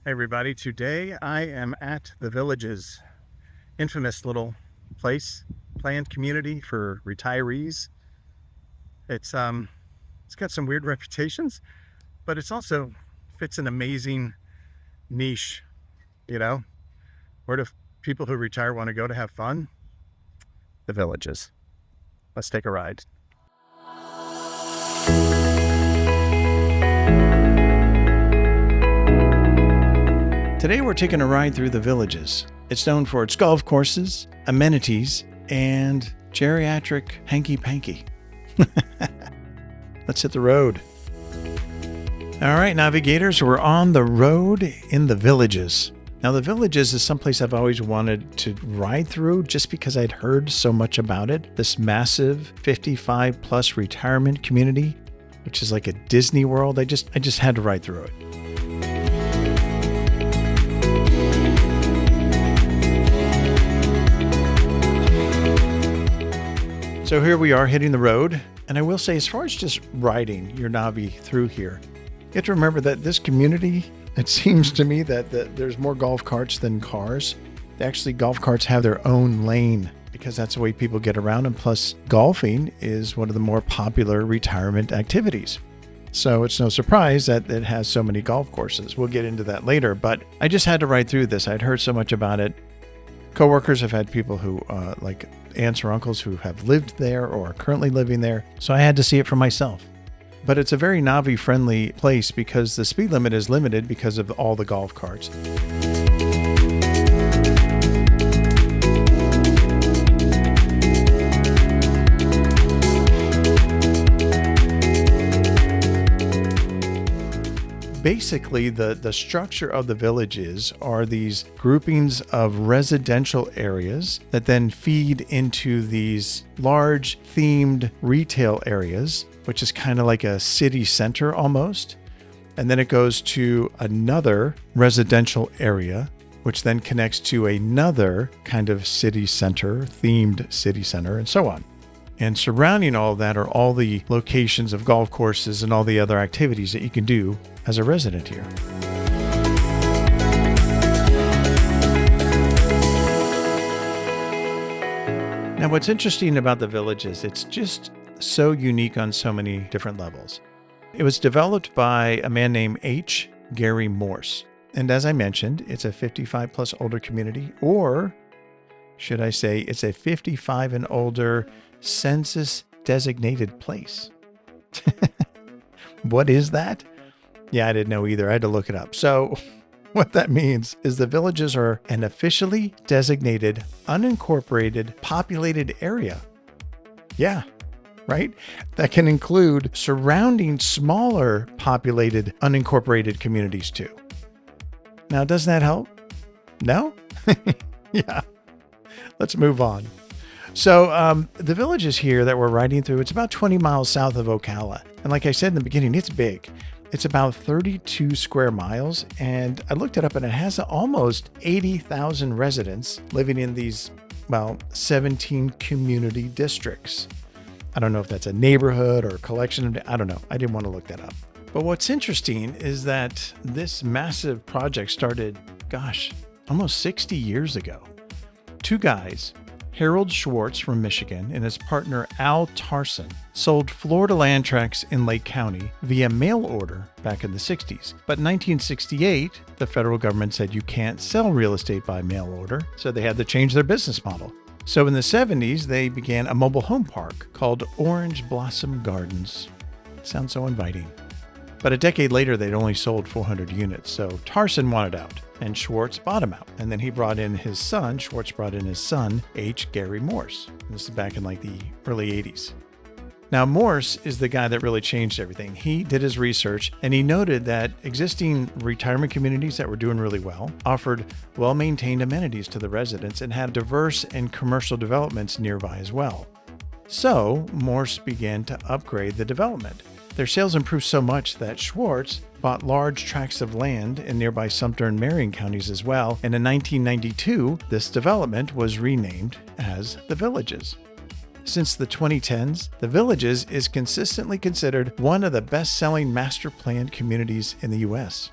Hey everybody, today I am at the Villages, infamous little place, planned community for retirees. It's got some weird reputations, but it's also fits an amazing niche, you know? Where do people who retire want to go to have fun? The Villages. Let's take a ride. Today we're taking a ride through the Villages. It's known for its golf courses, amenities, and geriatric hanky-panky. Let's hit the road. All right, Navi-Gators, we're on the road in the Villages. Now, the Villages is someplace I've always wanted to ride through just because I'd heard so much about it. This massive 55-plus retirement community, which is like a Disney World. I just had to ride through it. So here we are hitting the road, and I will say, as far as just riding your Navi through here, you have to remember that this community, it seems to me that there's more golf carts than cars. Actually, golf carts have their own lane because that's the way people get around, and plus golfing is one of the more popular retirement activities. So it's no surprise that it has so many golf courses. We'll get into that later, but I just had to ride through this. I'd heard so much about it. Coworkers have had people who, like aunts or uncles who have lived there or are currently living there, so I had to see it for myself. But it's a very Navi-friendly place because the speed limit is limited because of all the golf carts. Basically, the structure of the Villages are these groupings of residential areas that then feed into these large themed retail areas, which is kind of like a city center almost. And then it goes to another residential area, which then connects to another kind of city center, themed city center, and so on. And surrounding all of that are all the locations of golf courses and all the other activities that you can do as a resident here. Now, what's interesting about the Villages, it's just so unique on so many different levels. It was developed by a man named H. Gary Morse. And as I mentioned, it's a 55 plus older community, or should I say it's a 55 and older census designated place. What is that? Yeah, I didn't know either. I had to look it up. So what that means is the Villages are an officially designated, unincorporated, populated area. Yeah, right? That can include surrounding smaller populated, unincorporated communities too. Now, doesn't that help? No? Yeah. Let's move on. So the Villages here that we're riding through, it's about 20 miles south of Ocala. And like I said in the beginning, it's big. It's about 32 square miles. And I looked it up and it has almost 80,000 residents living in these, 17 community districts. I don't know if that's a neighborhood or a collection of, I don't know. I didn't want to look that up. But what's interesting is that this massive project started, almost 60 years ago. Two guys, Harold Schwartz from Michigan and his partner Al Tarson, sold Florida land tracts in Lake County via mail order back in the 60s. But in 1968, the federal government said you can't sell real estate by mail order, so they had to change their business model. So in the 70s, they began a mobile home park called Orange Blossom Gardens. Sounds so inviting. But a decade later, they'd only sold 400 units, so Tarson wanted out, and Schwartz bought him out. And then Schwartz brought in his son, H. Gary Morse. This is back in like the early 80s. Now, Morse is the guy that really changed everything. He did his research, and he noted that existing retirement communities that were doing really well offered well-maintained amenities to the residents and had diverse and commercial developments nearby as well. So, Morse began to upgrade the development. Their sales improved so much that Schwartz bought large tracts of land in nearby Sumter and Marion counties as well, and in 1992, this development was renamed as the Villages. Since the 2010s, the Villages is consistently considered one of the best-selling master-planned communities in the U.S.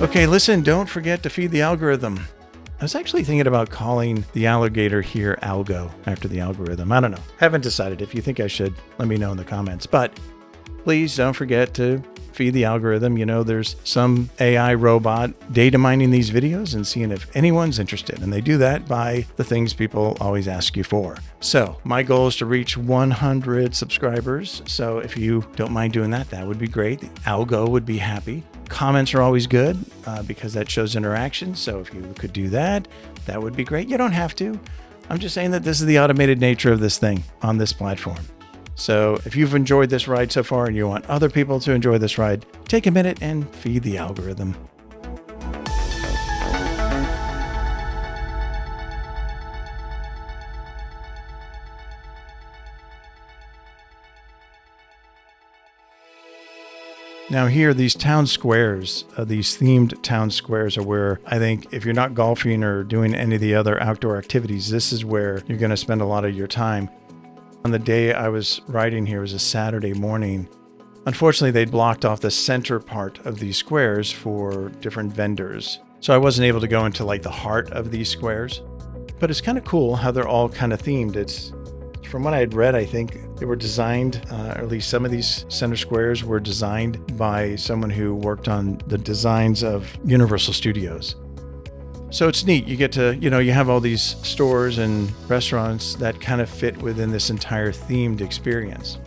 Okay, listen, don't forget to feed the algorithm. I was actually thinking about calling the alligator here Algo after the algorithm. I don't know. Haven't decided. If you think I should, let me know in the comments. But please don't forget to feed the algorithm. You know, there's some AI robot data mining these videos and seeing if anyone's interested. And they do that by the things people always ask you for. So my goal is to reach 100 subscribers. So if you don't mind doing that, that would be great. The Algo would be happy. Comments are always good because that shows interaction. So if you could do that, that would be great. You don't have to. I'm just saying that this is the automated nature of this thing on this platform. So if you've enjoyed this ride so far and you want other people to enjoy this ride, take a minute and feed the algorithm. Now here, these town squares, these themed town squares are where I think if you're not golfing or doing any of the other outdoor activities, this is where you're going to spend a lot of your time. On the day I was riding here, it was a Saturday morning. Unfortunately, they'd blocked off the center part of these squares for different vendors. So I wasn't able to go into like the heart of these squares. But it's kind of cool how they're all kind of themed. It's from what I had read, I think they were designed, or at least some of these center squares were designed by someone who worked on the designs of Universal Studios. So it's neat. You get to, you have all these stores and restaurants that kind of fit within this entire themed experience.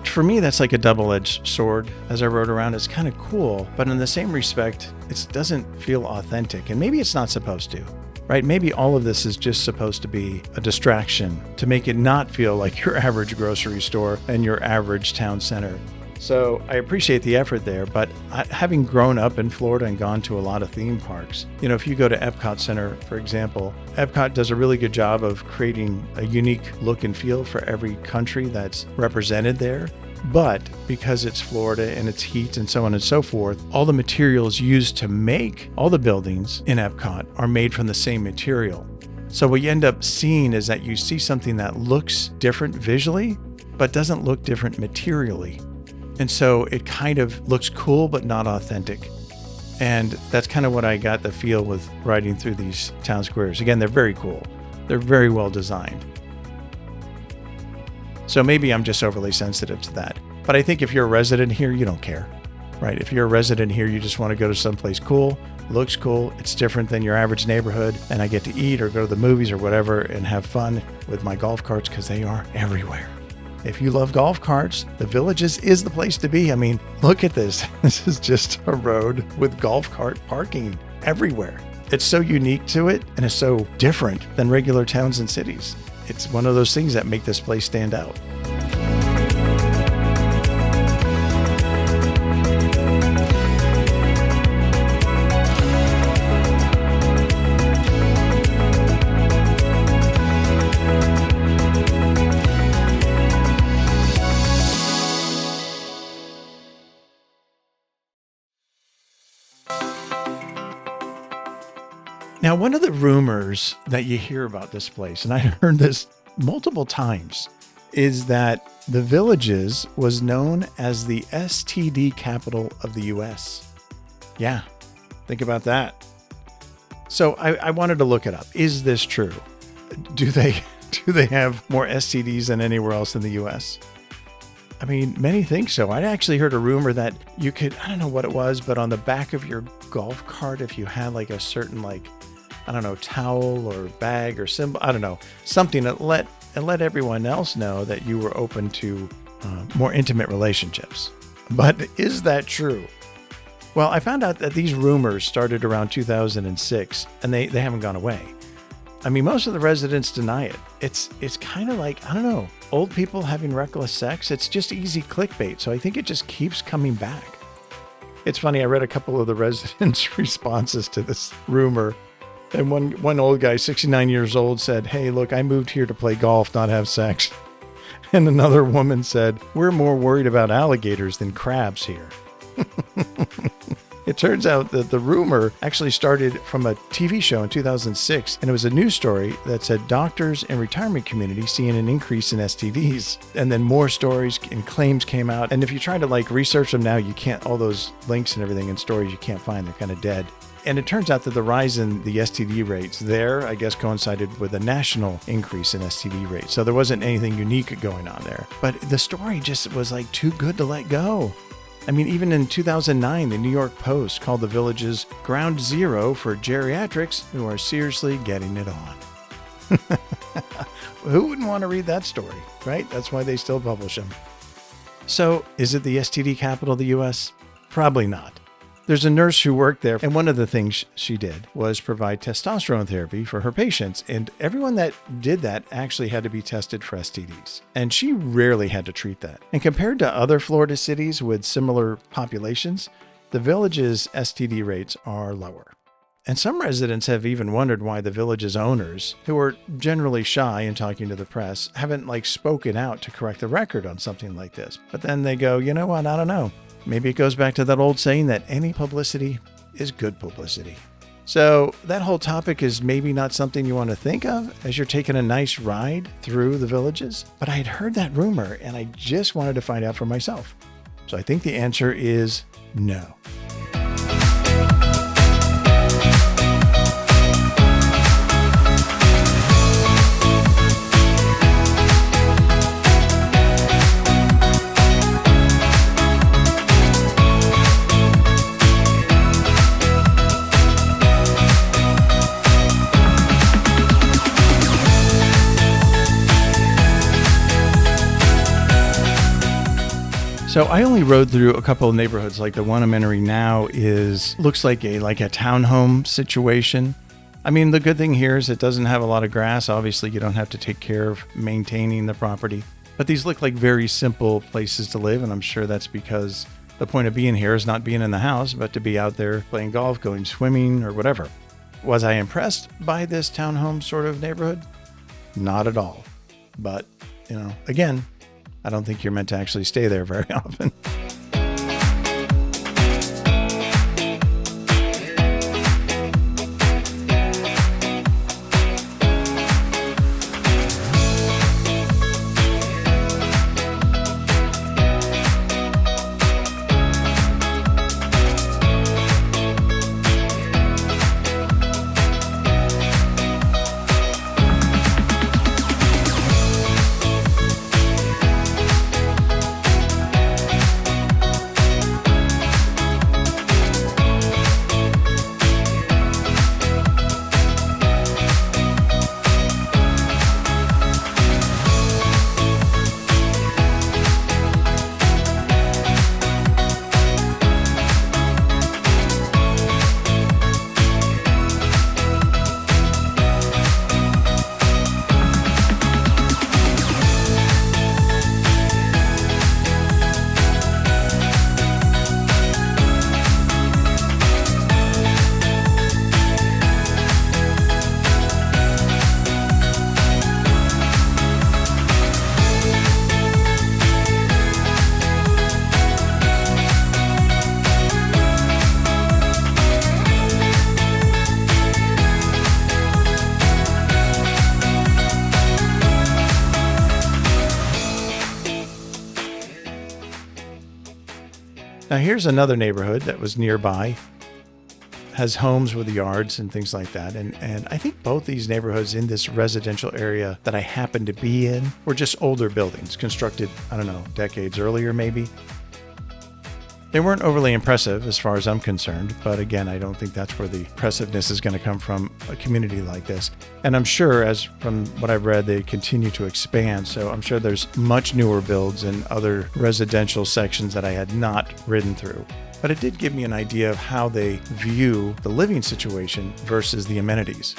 For me, that's like a double-edged sword. As I rode around, it's kind of cool, but in the same respect, it doesn't feel authentic. And maybe it's not supposed to. Right? Maybe all of this is just supposed to be a distraction to make it not feel like your average grocery store and your average town center. So I appreciate the effort there, but having grown up in Florida and gone to a lot of theme parks, if you go to Epcot Center, for example, Epcot does a really good job of creating a unique look and feel for every country that's represented there. But because it's Florida and it's heat and so on and so forth, all the materials used to make all the buildings in Epcot are made from the same material. So what you end up seeing is that you see something that looks different visually, but doesn't look different materially. And so it kind of looks cool, but not authentic. And that's kind of what I got the feel with riding through these town squares. Again, they're very cool. They're very well designed. So maybe I'm just overly sensitive to that. But I think if you're a resident here, you don't care, right? If you're a resident here, you just want to go to someplace cool, looks cool, it's different than your average neighborhood, and I get to eat or go to the movies or whatever and have fun with my golf carts because they are everywhere. If you love golf carts, the Villages is the place to be. I mean, look at this. This is just a road with golf cart parking everywhere. It's so unique to it, and it's so different than regular towns and cities. It's one of those things that make this place stand out. Now, one of the rumors that you hear about this place, and I heard this multiple times, is that the Villages was known as the STD capital of the US. Yeah, think about that. So I wanted to look it up. Is this true? Do they have more STDs than anywhere else in the US? I mean, many think so. I actually heard a rumor that you could, I don't know what it was, but on the back of your golf cart, if you had like a certain towel or bag or symbol, I don't know, something that let everyone else know that you were open to more intimate relationships. But is that true? Well, I found out that these rumors started around 2006 and they haven't gone away. I mean, most of the residents deny it. It's kind of like, I don't know, old people having reckless sex. It's just easy clickbait. So I think it just keeps coming back. It's funny. I read a couple of the residents' responses to this rumor. And one old guy, 69 years old, said, "Hey, look, I moved here to play golf, not have sex." And another woman said, "We're more worried about alligators than crabs here." It turns out that the rumor actually started from a TV show in 2006, and it was a news story that said doctors and retirement community seeing an increase in STDs. And then more stories and claims came out. And if you try to research them now, you can't, all those links and everything and stories you can't find, they're kind of dead. And it turns out that the rise in the STD rates there, I guess, coincided with a national increase in STD rates. So there wasn't anything unique going on there. But the story just was too good to let go. I mean, even in 2009, the New York Post called the villages ground zero for geriatrics who are seriously getting it on. Who wouldn't want to read that story, right? That's why they still publish them. So is it the STD capital of the U.S.? Probably not. There's a nurse who worked there, and one of the things she did was provide testosterone therapy for her patients, and everyone that did that actually had to be tested for STDs, and she rarely had to treat that. And compared to other Florida cities with similar populations, the village's STD rates are lower. And some residents have even wondered why the village's owners, who are generally shy in talking to the press, haven't spoken out to correct the record on something like this. But then they go, you know what, I don't know. Maybe it goes back to that old saying that any publicity is good publicity. So that whole topic is maybe not something you want to think of as you're taking a nice ride through the villages. But I had heard that rumor and I just wanted to find out for myself. So I think the answer is no. So I only rode through a couple of neighborhoods. The one I'm entering now looks like a townhome situation. I mean, the good thing here is it doesn't have a lot of grass. Obviously, you don't have to take care of maintaining the property. But these look like very simple places to live, and I'm sure that's because the point of being here is not being in the house, but to be out there playing golf, going swimming, or whatever. Was I impressed by this townhome sort of neighborhood? Not at all. But, again, I don't think you're meant to actually stay there very often. Now here's another neighborhood that was nearby, has homes with yards and things like that. And I think both these neighborhoods in this residential area that I happen to be in were just older buildings constructed, I don't know, decades earlier maybe. They weren't overly impressive as far as I'm concerned, but again, I don't think that's where the impressiveness is going to come from a community like this. And I'm sure, as from what I've read, they continue to expand, so I'm sure there's much newer builds in other residential sections that I had not ridden through. But it did give me an idea of how they view the living situation versus the amenities.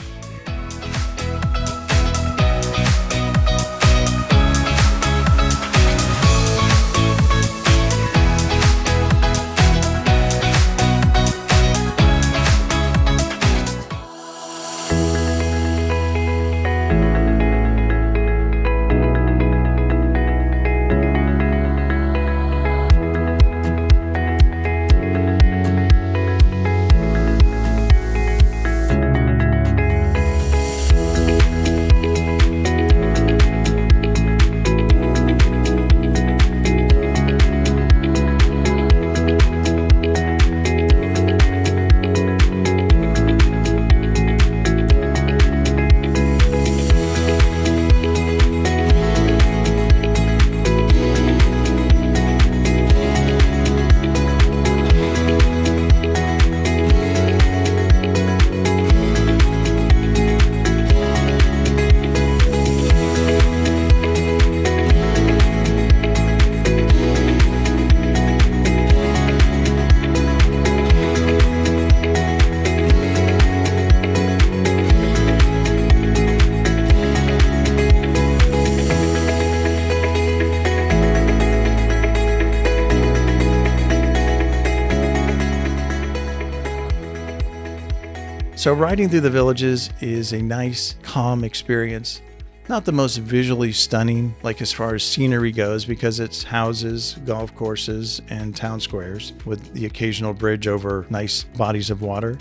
So riding through the villages is a nice, calm experience. Not the most visually stunning, like as far as scenery goes, because it's houses, golf courses, and town squares with the occasional bridge over nice bodies of water.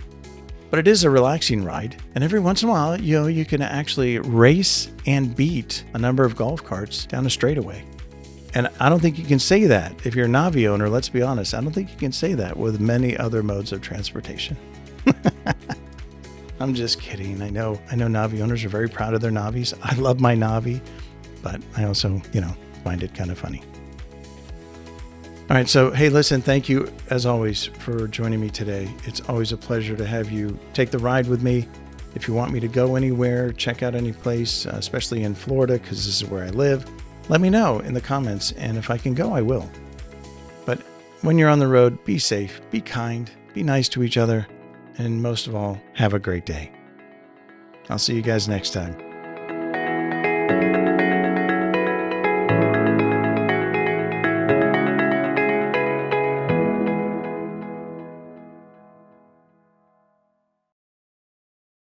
But it is a relaxing ride, and every once in a while, you can actually race and beat a number of golf carts down a straightaway. And I don't think you can say that. If you're a Navi owner, let's be honest, I don't think you can say that with many other modes of transportation. I'm just kidding. I know Navi owners are very proud of their Navis. I love my Navi, but I also, find it kind of funny. All right. So, hey, listen, thank you as always for joining me today. It's always a pleasure to have you take the ride with me. If you want me to go anywhere, check out any place, especially in Florida, because this is where I live, let me know in the comments. And if I can go, I will. But when you're on the road, be safe, be kind, be nice to each other. And most of all, have a great day. I'll see you guys next time.